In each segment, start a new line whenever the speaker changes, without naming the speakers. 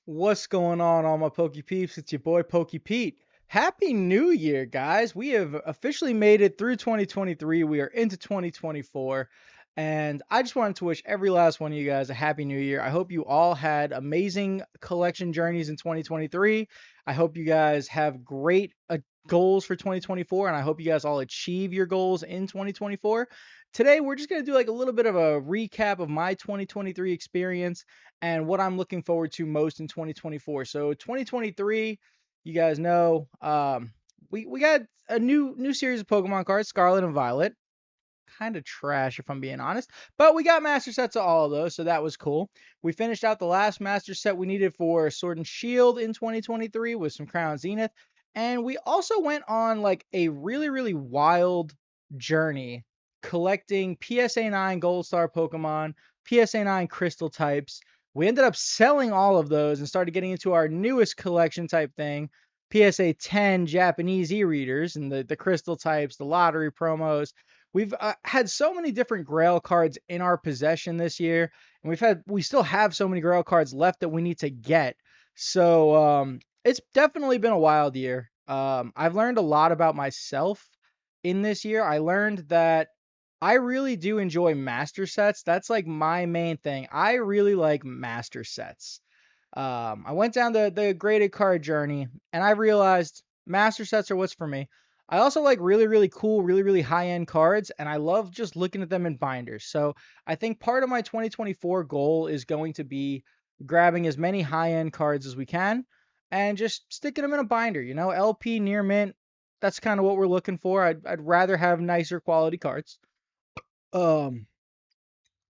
What's going on, all my Pokey Peeps? It's your boy Pokey Pete. Happy New Year, guys. We have officially made it through 2023. We are into 2024. And I just wanted to wish every last one of you guys a happy new year. I hope you all had amazing collection journeys in 2023. I hope you guys have great goals for 2024. And I hope you guys all achieve your goals in 2024. Today, we're just going to do like a little bit of a recap of my 2023 experience and what I'm looking forward to most in 2024. So 2023, you guys know, we got a new series of Pokemon cards, Scarlet and Violet. Kind of trash if I'm being honest, but we got master sets of all of those, so that was cool. We finished out the last master set we needed for Sword and Shield in 2023 with some Crown Zenith, and we also went on like a really wild journey collecting PSA 9 Gold Star Pokemon, PSA 9 Crystal types. We ended up selling all of those and started getting into our newest collection type thing, PSA 10 Japanese e-readers and the crystal types, the lottery promos. We've had so many different Grail cards in our possession this year, and we still have so many Grail cards left that we need to get. So it's definitely been a wild year. I've learned a lot about myself in this year. I learned that I really do enjoy master sets. That's like my main thing. I really like master sets. I went down the graded card journey, and I realized master sets are what's for me. I also like really cool, really high end cards, and I love just looking at them in binders. So I think part of my 2024 goal is going to be grabbing as many high end cards as we can and just sticking them in a binder. You know, LP near mint. That's kind of what we're looking for. I'd rather have nicer quality cards. Um,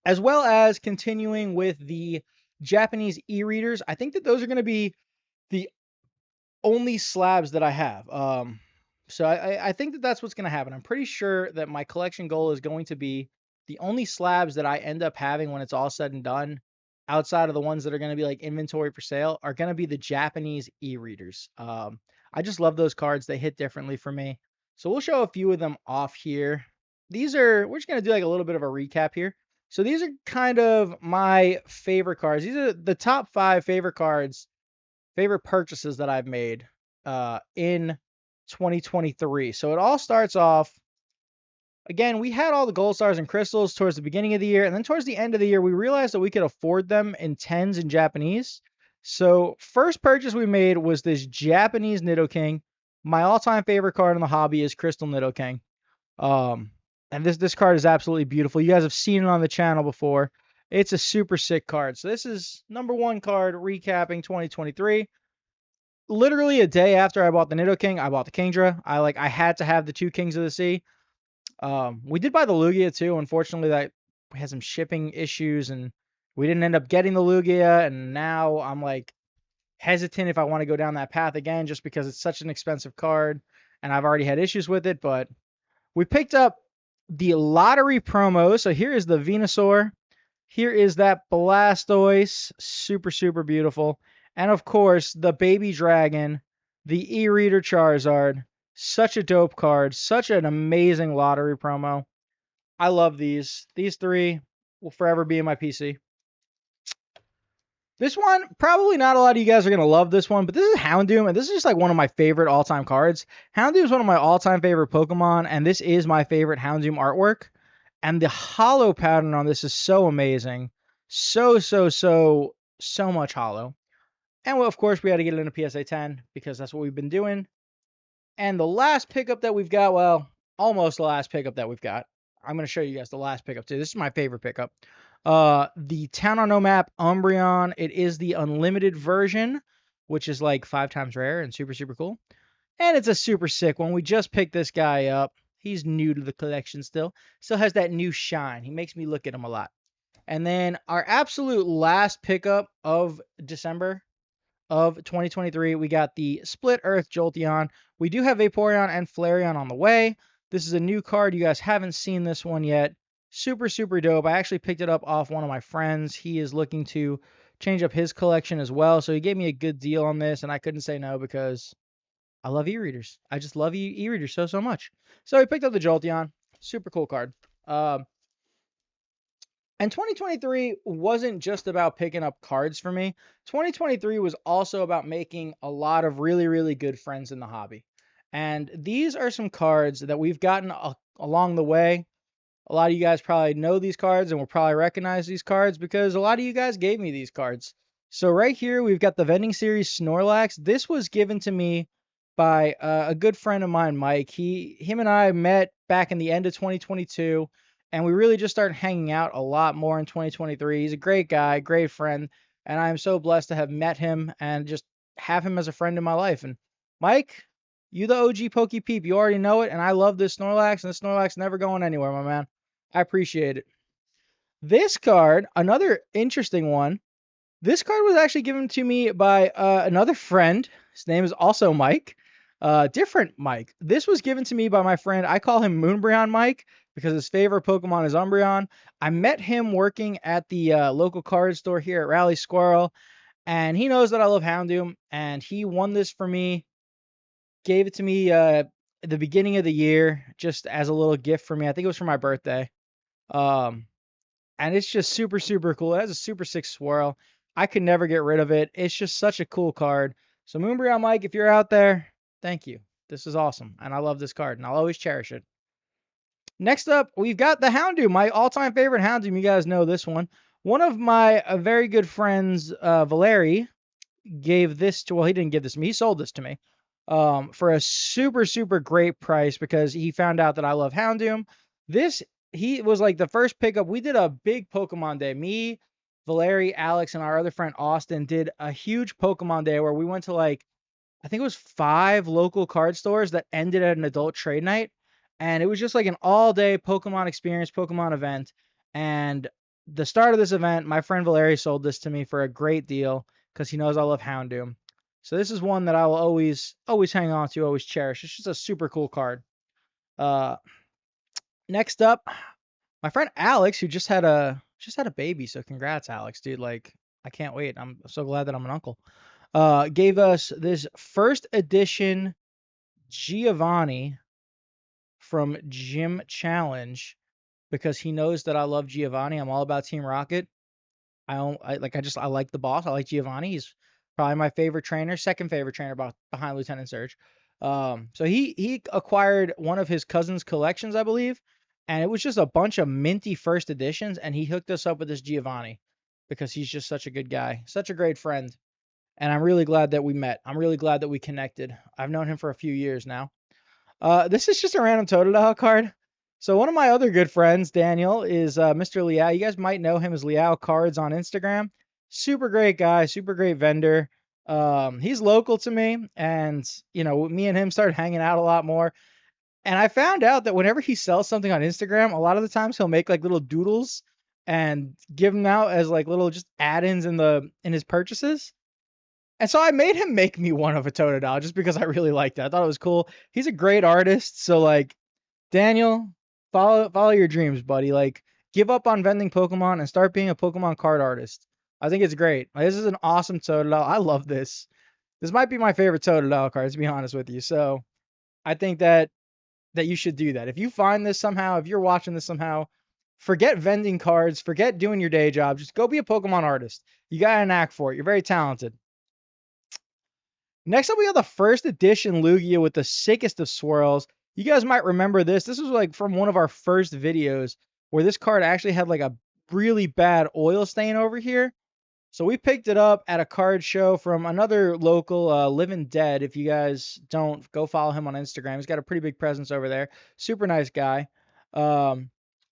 as well as continuing with the Japanese e-readers. I think that those are going to be the only slabs that I have. So I think that that's what's going to happen. I'm pretty sure that my collection goal is going to be the only slabs that I end up having when it's all said and done, outside of the ones that are going to be like inventory for sale, are going to be the Japanese e-readers. I just love those cards. They hit differently for me. So we'll show a few of them off here. We're just going to do like a little bit of a recap here. So these are kind of my favorite cards. These are the top 5 favorite cards, favorite purchases that I've made in 2023. So it all starts off, again, we had all the gold stars and crystals towards the beginning of the year, and then towards the end of the year we realized that we could afford them in 10s in Japanese. So first purchase we made was this Japanese Nidoking. My all-time favorite card in the hobby is Crystal Nidoking. Um, and this card is absolutely beautiful. You guys have seen it on the channel before. It's a super sick card. So this is number 1 card recapping 2023. Literally a day after I bought the Nidoking, I bought the Kingdra. I had to have the 2 Kings of the Sea. We did buy the Lugia too. Unfortunately, that we had some shipping issues and we didn't end up getting the Lugia. And now I'm like hesitant if I want to go down that path again, just because it's such an expensive card and I've already had issues with it. But we picked up the lottery promo. So here is the Venusaur. Here is that Blastoise. Super beautiful. And of course, the baby dragon, the e-reader Charizard. Such a dope card. Such an amazing lottery promo. I love these. These 3 will forever be in my PC. This one, probably not a lot of you guys are going to love this one, but this is Houndoom, and this is just like one of my favorite all-time cards. Houndoom is one of my all-time favorite Pokemon, and this is my favorite Houndoom artwork. And the hollow pattern on this is so amazing. So much hollow. And well, of course, we had to get it in a PSA 10 because that's what we've been doing. And the last pickup that we've got, well, almost the last pickup that we've got. I'm going to show you guys the last pickup too. This is my favorite pickup. The Town on No Map Umbreon. It is the unlimited version, which is like 5 times rare and super cool. And it's a super sick one. We just picked this guy up. He's new to the collection still. Still has that new shine. He makes me look at him a lot. And then our absolute last pickup of December of 2023, we got the Split Earth Jolteon. We do have Vaporeon and Flareon on the way. This is a new card. You guys haven't seen this one yet. Super dope. I actually picked it up off one of my friends. He is looking to change up his collection as well. So he gave me a good deal on this, and I couldn't say no because I love e-readers. I just love e-readers so much. So he picked up the Jolteon. Super cool card. And 2023 wasn't just about picking up cards for me. 2023 was also about making a lot of really, really good friends in the hobby. And these are some cards that we've gotten along the way. A lot of you guys probably know these cards and will probably recognize these cards because a lot of you guys gave me these cards. So right here we've got the vending series Snorlax. This was given to me by a good friend of mine, Mike. Him and I met back in the end of 2022, and we really just started hanging out a lot more in 2023. He's a great guy, great friend, and I am so blessed to have met him and just have him as a friend in my life. And Mike, you the OG Pokey Peep, you already know it, and I love this Snorlax, and this Snorlax never going anywhere, my man. I appreciate it. This card, another interesting one. This card was actually given to me by another friend. His name is also Mike. Different Mike. This was given to me by my friend. I call him Moonbryon Mike because his favorite Pokemon is Umbreon. I met him working at the local card store here at Rally Squirrel, and he knows that I love Houndoom, and he won this for me, gave it to me at the beginning of the year just as a little gift for me. I think it was for my birthday. Um, and it's just super, super cool. It has a super sick swirl. I could never get rid of it. It's just such a cool card. So Moonbreon Mike, if you're out there, thank you. This is awesome. And I love this card, and I'll always cherish it. Next up, we've got the Houndoom, my all-time favorite Houndoom. You guys know this one. One of my very good friends, Valeri, gave this to, well, he didn't give this to me. He sold this to me for a super, super great price because he found out that I love Houndoom. This, he was like the first pickup. We did a big Pokemon day. Me, Valeri, Alex, and our other friend Austin did a huge Pokemon day where we went to like, I think it was 5 local card stores that ended at an adult trade night. And it was just like an all day Pokemon experience, Pokemon event. And the start of this event, my friend Valeri sold this to me for a great deal because he knows I love Houndoom. So this is one that I will always hang on to, always cherish. It's just a super cool card. Uh, Next up, my friend Alex, who just had a baby. So congrats, Alex, dude. Like, I can't wait. I'm so glad that I'm an uncle. Gave us this first edition Giovanni from Gym Challenge because he knows that I love Giovanni. I'm all about Team Rocket. I like the boss. I like Giovanni. He's probably my favorite trainer, second favorite trainer behind Lieutenant Surge. So he acquired one of his cousin's collections, I believe, and it was just a bunch of minty first editions, and he hooked us up with this Giovanni because he's just such a good guy, such a great friend, and I'm really glad that we met. I'm really glad that we connected. I've known him for a few years now. This is just a random Totodile card. So one of my other good friends, Daniel, is Mr. Liao. You guys might know him as Liao Cards on Instagram. Super great guy, super great vendor. He's local to me, and me and him started hanging out a lot more. And I found out that whenever he sells something on Instagram, a lot of the times he'll make like little doodles and give them out as like little just add-ins in his purchases. And so I made him make me one of a Totodile just because I really liked it. I thought it was cool. He's a great artist, so like Daniel, follow your dreams, buddy. Like, give up on vending Pokemon and start being a Pokemon card artist. I think it's great. Like, this is an awesome Totodile. I love this. This might be my favorite Totodile card, to be honest with you. So I think that you should do that. If you find this somehow, if you're watching this somehow, forget vending cards, forget doing your day job. Just go be a Pokemon artist. You got an knack for it. You're very talented. Next up, we have the first edition Lugia with the sickest of swirls. You guys might remember this. This was like from one of our first videos where this card actually had like a really bad oil stain over here. So we picked it up at a card show from another local, Living Dead. If you guys don't, go follow him on Instagram. He's got a pretty big presence over there. Super nice guy. Um,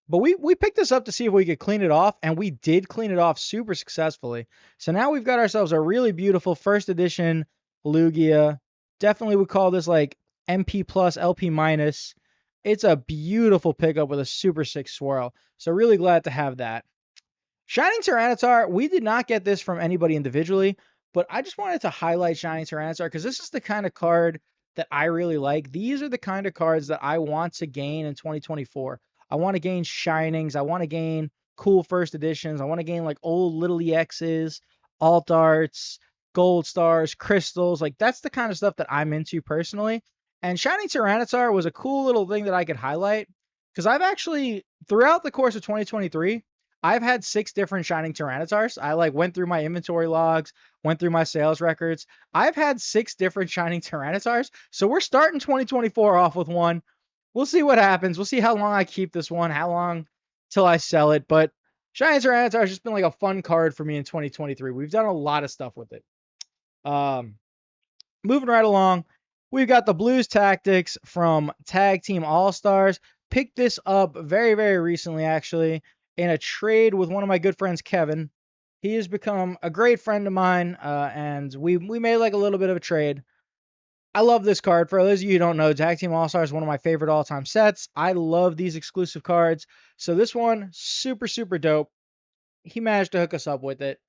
but we picked this up to see if we could clean it off, and we did clean it off super successfully. So now we've got ourselves a really beautiful first edition Lugia. Definitely would call this like MP plus, LP minus. It's a beautiful pickup with a super sick swirl. So really glad to have that. Shining Tyranitar, we did not get this from anybody individually, but I just wanted to highlight Shining Tyranitar because this is the kind of card that I really like. These are the kind of cards that I want to gain in 2024. I want to gain Shinings. I want to gain cool first editions. I want to gain like old little EXs, alt arts, gold stars, crystals. Like that's the kind of stuff that I'm into personally. And Shining Tyranitar was a cool little thing that I could highlight because I've actually, throughout the course of 2023, I've had 6 different Shining Tyrannosaurs. I like went through my inventory logs, went through my sales records. I've had 6 different Shining Tyrannosaurs. So we're starting 2024 off with one. We'll see what happens. We'll see how long I keep this one, how long till I sell it. But Shining Tyrannosaur has just been like a fun card for me in 2023. We've done a lot of stuff with it. Um, Moving right along, we've got the Blues Tactics from Tag Team All Stars. Picked this up very, very recently, actually, in a trade with one of my good friends, Kevin. He has become a great friend of mine, and we made like a little bit of a trade. I love this card. For those of you who don't know, Tag Team All Stars is one of my favorite all-time sets. I love these exclusive cards. So this one, super, super dope. He managed to hook us up with it.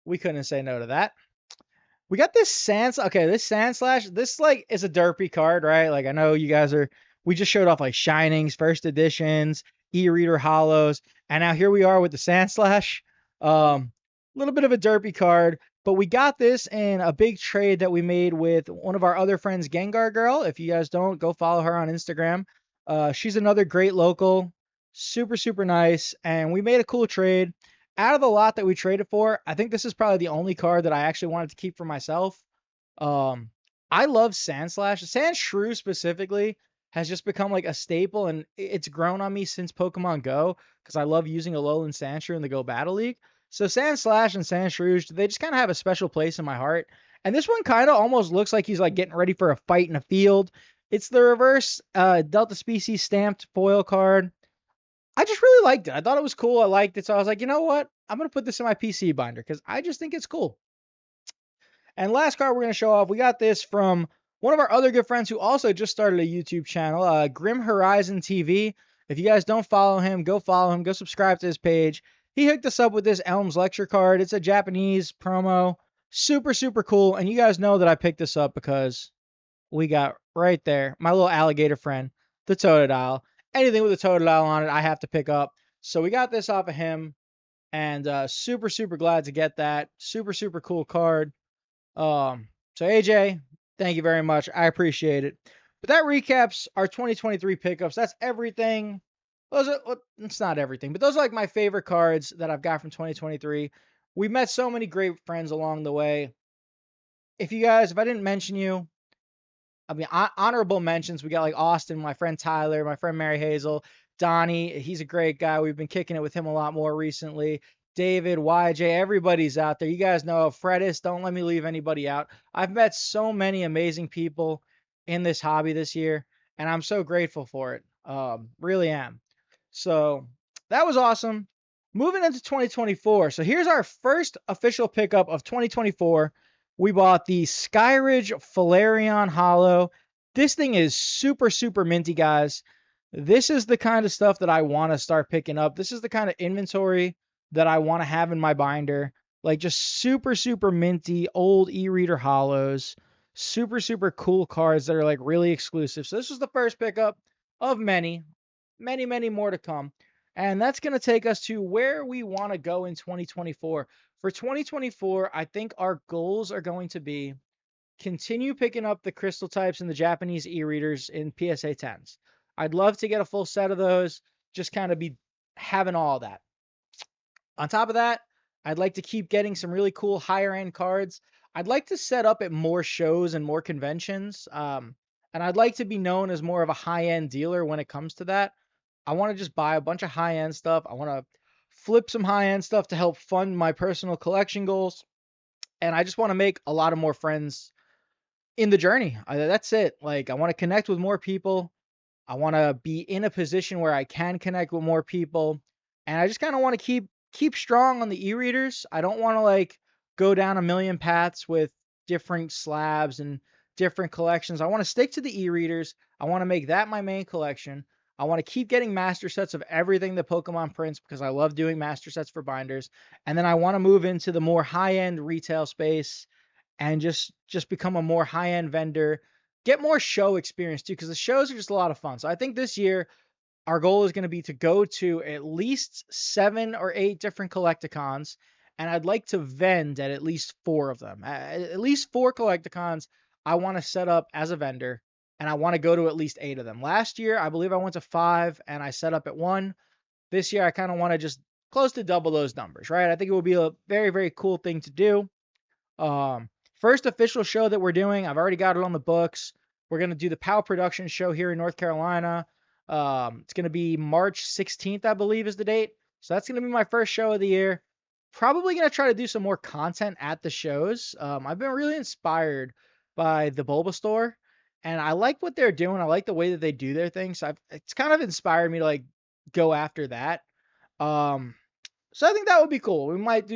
We couldn't say no to that. We got this Sand. Okay, this Sand Slash. This like is a derpy card, right? Like I know you guys are. We just showed off like Shinings, first editions, e-reader hollows, and now here we are with the Sand Slash. A little bit of a derpy card, but we got this in a big trade that we made with one of our other friends, Gengar Girl. If you guys don't, go follow her on Instagram. She's another great local, super super nice, and we made a cool trade out of the lot that we traded for. I think this is probably the only card that I actually wanted to keep for myself. Um, I love Sand Slash. Sand Shrew specifically has just become like a staple, and it's grown on me since Pokemon Go because I love using Alolan Sandshrew in the Go Battle League. So Sand Slash and Sand Shrew, they just kind of have a special place in my heart. And this one kind of almost looks like he's like getting ready for a fight in a field. It's the reverse Delta Species stamped foil card. I just really liked it. I thought it was cool. I liked it. So I was like, you know what? I'm going to put this in my PC binder because I just think it's cool. And last card we're going to show off, we got this from one of our other good friends who also just started a YouTube channel, Grim Horizon TV. If you guys don't follow him, go follow him. Go subscribe to his page. He hooked us up with this Elms Lecture card. It's a Japanese promo. Super, super cool. And you guys know that I picked this up because we got right there my little alligator friend, the Totodile. Anything with a Totodile on it, I have to pick up. So we got this off of him, and super, super glad to get that. Super, super cool card. So AJ, thank you very much. I appreciate it. But that recaps our 2023 pickups. That's everything. Those are, well, it's not everything, but those are like my favorite cards that I've got from 2023. We met so many great friends along the way. If I didn't mention you, I mean, honorable mentions. We got like Austin, my friend Tyler, my friend Mary Hazel, Donnie. He's a great guy. We've been kicking it with him a lot more recently. David, YJ, everybody's out there. You guys know Fredis. Don't let me leave anybody out. I've met so many amazing people in this hobby this year, and I'm so grateful for it. Really am. So that was awesome. Moving into 2024. So here's our first official pickup of 2024. We bought the Skyridge Flareon Hollow. This thing is super, super minty, guys. This is the kind of stuff that I want to start picking up. This is the kind of inventory that I want to have in my binder. Like just super, super minty, old e-reader hollows. Super, super cool cards that are like really exclusive. So this was the first pickup of many, many, many more to come. And that's going to take us to where we want to go in 2024. For 2024, I think our goals are going to be continue picking up the crystal types and the Japanese e-readers in PSA 10s. I'd love to get a full set of those, just kind of be having all that. On top of that, I'd like to keep getting some really cool higher end cards. I'd like to set up at more shows and more conventions. And I'd like to be known as more of a high end dealer when it comes to that. I want to just buy a bunch of high end stuff. I want to flip some high end stuff to help fund my personal collection goals. And I just want to make a lot of more friends in the journey. That's it. Like, I want to connect with more people. I want to be in a position where I can connect with more people. And I just kind of want to keep strong on the e-readers. I don't want to like go down a million paths with different slabs and different collections. I want to stick to the e-readers. I want to make that my main collection. I want to keep getting master sets of everything that Pokemon prints because I love doing master sets for binders. And then I want to move into the more high-end retail space and just become a more high-end vendor, get more show experience too, because the shows are just a lot of fun. So I think this year our goal is going to be to go to at least 7 or 8 different collecticons, and I'd like to vend at least 4 of them. At least 4 collecticons I want to set up as a vendor, and I want to go to at least 8 of them. Last year, I believe I went to 5 and I set up at 1. This year, I kind of want to just close to double those numbers, right? I think it would be a very, very cool thing to do. First official show that we're doing, I've already got it on the books. We're going to do the POW Production show here in North Carolina. It's going to be March 16th, I believe, is the date. So that's going to be my first show of the year. Probably going to try to do some more content at the shows. I've been really inspired by the Bulba store, and I like what they're doing. I like the way that they do their things. It's kind of inspired me to like go after that. Um, so I think that would be cool. We might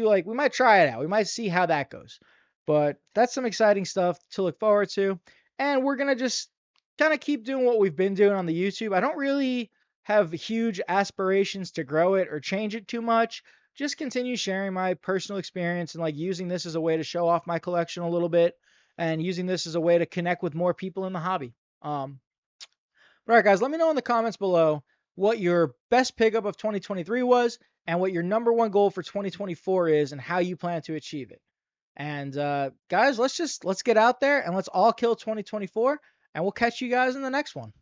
try it out. We might see how that goes. But that's some exciting stuff to look forward to. And we're going to just kind of keep doing what we've been doing on the YouTube. I don't really have huge aspirations to grow it or change it too much. Just continue sharing my personal experience and like using this as a way to show off my collection a little bit and using this as a way to connect with more people in the hobby. All right, guys, let me know in the comments below what your best pickup of 2023 was and what your number one goal for 2024 is and how you plan to achieve it. And guys, let's get out there and let's all kill 2024, and we'll catch you guys in the next one.